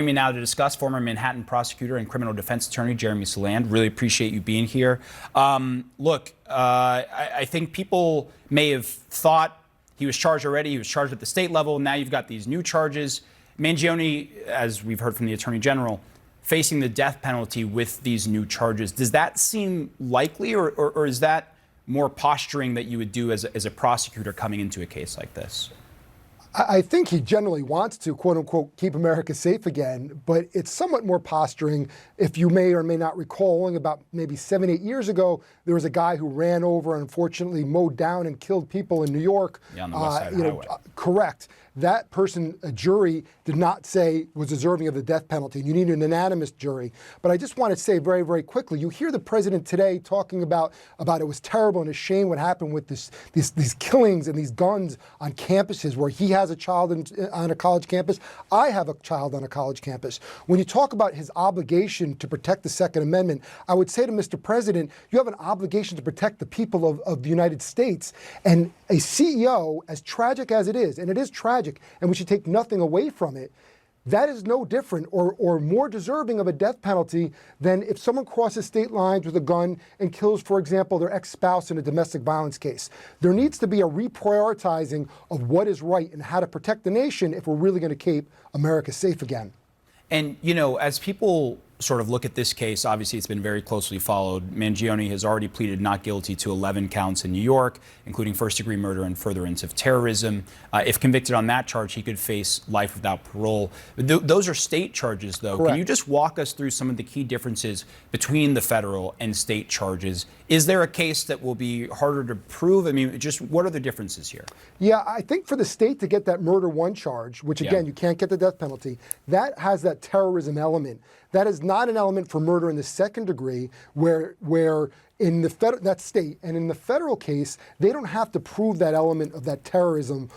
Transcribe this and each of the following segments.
Me now to discuss former Manhattan prosecutor and criminal defense attorney Jeremy Saland. Really appreciate you being here. I think people may have thought he was charged already. He was charged at the state level. Now you've got these new charges. Mangione, as we've heard from the attorney general, facing the death penalty with these new charges. Does that seem likely, or is that more posturing that you would do as a prosecutor coming into a case like this? I think he generally wants to, quote unquote, keep America safe again, but it's somewhat more posturing. If you may or may not recall, only about maybe 7-8 years ago, there was a guy who ran over and unfortunately mowed down and killed people in New York. Yeah, on the West Side Highway. Correct. That person, a jury, did not say was deserving of the death penalty. You need an unanimous jury. But I just want to say very, very quickly, you hear the president today talking about it was terrible and a shame what happened with these killings and these guns on campuses where he has a child on a college campus. I have a child on a college campus. When you talk about his obligation to protect the Second Amendment, I would say to Mr. President, you have an obligation to protect the people of the United States. And a CEO, as tragic as it is, and it is tragic, and we should take nothing away from it, that is no different or more deserving of a death penalty than if someone crosses state lines with a gun and kills, for example, their ex-spouse in a domestic violence case. There needs to be a reprioritizing of what is right and how to protect the nation if we're really going to keep America safe again. And, you know, as people sort of look at this case, obviously it's been very closely followed. Mangione has already pleaded not guilty to 11 counts in New York, including first-degree murder and furtherance of terrorism. If convicted on that charge, he could face life without parole. Those are state charges, though. Correct. Can you just walk us through some of the key differences between the federal and state charges? Is there a case that will be harder to prove? I mean, just what are the differences here? Yeah, I think for the state to get that murder one charge, which again, you can't get the death penalty, that has that terrorism element. That is not an element for murder in the second degree, where in the that state, and in the federal case, they don't have to prove that element of that terrorism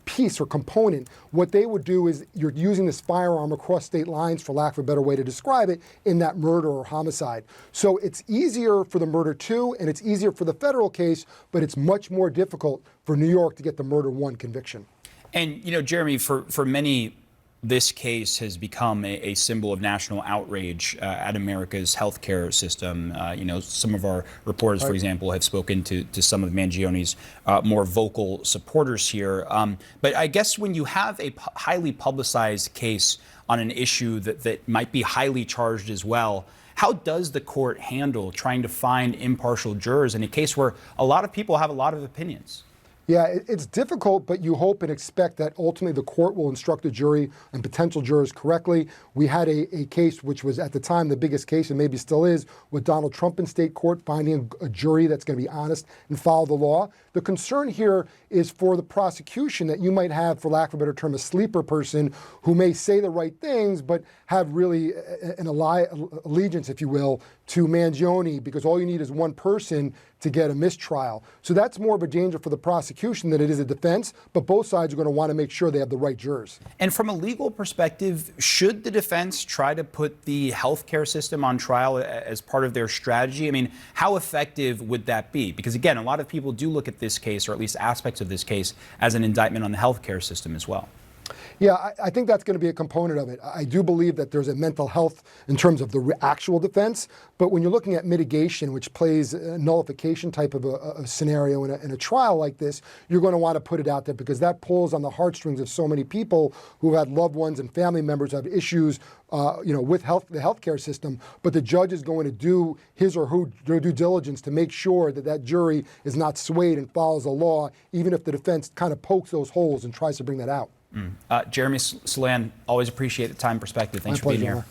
piece or component. What they would do is you're using this firearm across state lines, for lack of a better way to describe it, in that murder or homicide. So it's easier for the murder two, and it's easier for the federal case, but it's much more difficult for New York to get the murder one conviction. And, you know, Jeremy, for many, this case has become a symbol of national outrage at America's healthcare system. You know, some of our reporters, for example, have spoken to some of Mangione's more vocal supporters here. But I guess when you have a highly publicized case on an issue that might be highly charged as well, how does the court handle trying to find impartial jurors in a case where a lot of people have a lot of opinions? Yeah, it's difficult, but you hope and expect that ultimately the court will instruct the jury and potential jurors correctly. We had a case which was at the time the biggest case, and maybe still is, with Donald Trump in state court finding a jury that's going to be honest and follow the law. The concern here is for the prosecution that you might have, for lack of a better term, a sleeper person who may say the right things but have really an allegiance, if you will, to Mangione, because all you need is one person to get a mistrial. So that's more of a danger for the prosecution than it is a defense, but both sides are going to want to make sure they have the right jurors. And from a legal perspective, should the defense try to put the healthcare system on trial as part of their strategy? I mean, how effective would that be? Because again, a lot of people do look at this case, or at least aspects of this case, as an indictment on the healthcare system as well. Yeah, I think that's going to be a component of it. I do believe that there's a mental health in terms of the actual defense, but when you're looking at mitigation, which plays a nullification type of a scenario in a trial like this, you're going to want to put it out there because that pulls on the heartstrings of so many people who have had loved ones and family members who have issues with the healthcare system, but the judge is going to do his or her due diligence to make sure that that jury is not swayed and follows the law, even if the defense kind of pokes those holes and tries to bring that out. Jeremy Saland, always appreciate the time and perspective. Thanks for being here.